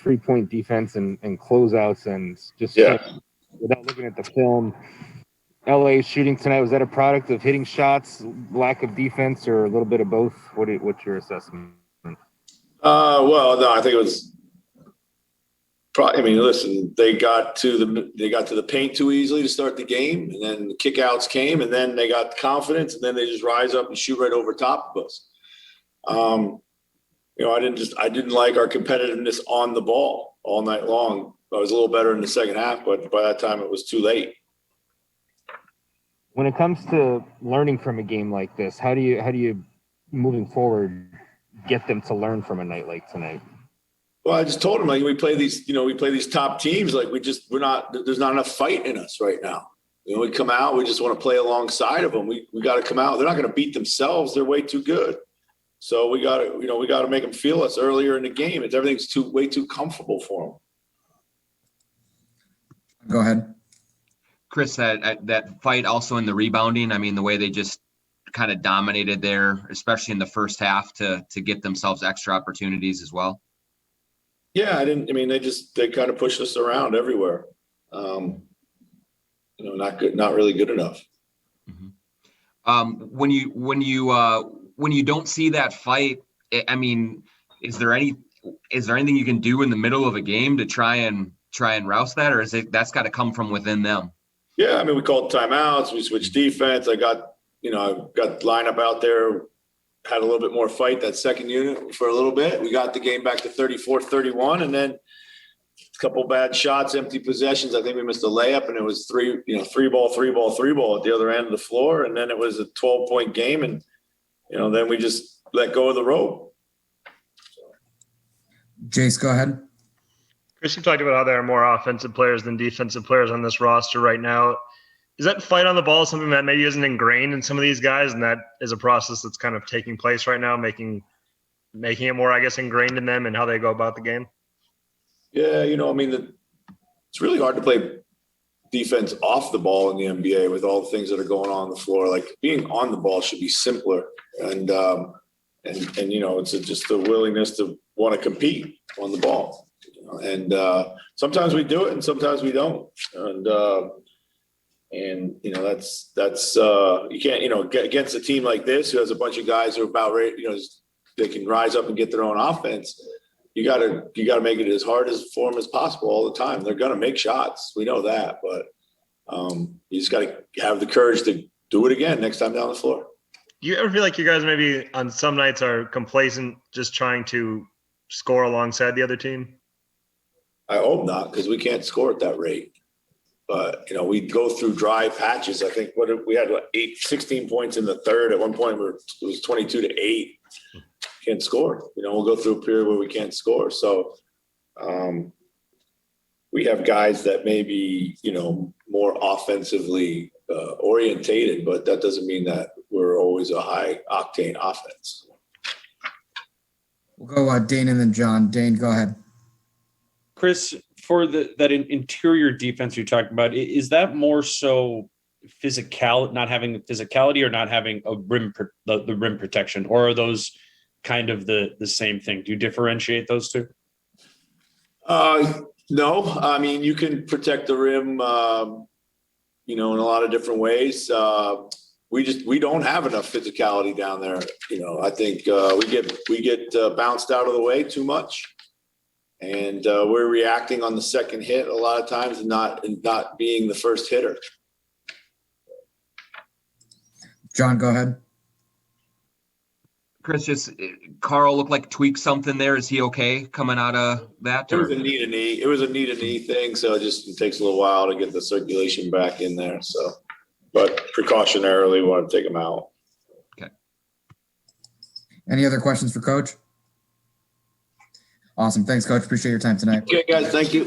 3-point defense and closeouts and just without looking at the film. LA shooting tonight, was that a product of hitting shots, lack of defense, or a little bit of both? What's your assessment? Well, no, I think it was. I mean, listen, they got to the paint too easily to start the game, and then the kickouts came, and then they got confidence, and then they just rise up and shoot right over top of us. I didn't like our competitiveness on the ball all night long. I was a little better in the second half, but by that time it was too late. When it comes to learning from a game like this, how do you moving forward get them to learn from a night like tonight? Well, I just told them, like, we play these top teams. Like, there's not enough fight in us right now. We come out, we just want to play alongside of them. We got to come out. They're not going to beat themselves. They're way too good. So we got to make them feel us earlier in the game. Everything's way too comfortable for them. Go ahead. Chris, that fight also in the rebounding, I mean, the way they just kind of dominated there, especially in the first half to get themselves extra opportunities as well. Yeah, they kind of pushed us around everywhere. Not good, not really good enough. Mm-hmm. When you don't see that fight, I mean, is there anything you can do in the middle of a game to try and rouse that, or that's got to come from within them? Yeah, I mean, we called timeouts, we switched defense. I got lineup out there, had a little bit more fight that second unit for a little bit. We got the game back to 34-31, and then a couple bad shots, empty possessions. I think we missed a layup, and it was three ball at the other end of the floor, and then it was a 12-point game, and then we just let go of the rope. Jace, go ahead. Chris, you talked about how there are more offensive players than defensive players on this roster right now. Is that fight on the ball something that maybe isn't ingrained in some of these guys, and that is a process that's kind of taking place right now, making it more, I guess, ingrained in them and how they go about the game? Yeah, it's really hard to play defense off the ball in the NBA with all the things that are going on the floor. Like, being on the ball should be simpler, and it's just a willingness to want to compete on the ball. And sometimes we do it, and sometimes we don't. And that's you can't get against a team like this who has a bunch of guys who are about ready. They can rise up and get their own offense. You gotta make it as hard for them as possible all the time. They're gonna make shots. We know that, but you just gotta have the courage to do it again next time down the floor. Do you ever feel like you guys maybe on some nights are complacent, just trying to score alongside the other team? I hope not, because we can't score at that rate. But, we go through dry patches. I think we had 16 points in the third. At one point, it was 22-8. Can't score. We'll go through a period where we can't score. So we have guys that may be, more offensively orientated, but that doesn't mean that we're always a high octane offense. We'll go Dane and then John. Dane, go ahead. Chris, for that interior defense you're talking about, is that more so not having physicality or not having a the rim protection, or are those kind of the same thing? Do you differentiate those two? No, I mean, you can protect the rim, in a lot of different ways. We don't have enough physicality down there. I think we get bounced out of the way too much. And we're reacting on the second hit a lot of times and not being the first hitter. John, go ahead. Chris, Carl looked like tweaked something there. Is he okay coming out of that? It was a knee. It was a knee thing, so it takes a little while to get the circulation back in there. So, but precautionarily, we want to take him out. Okay. Any other questions for Coach? Awesome. Thanks, Coach. Appreciate your time tonight. Okay, guys. Thank you.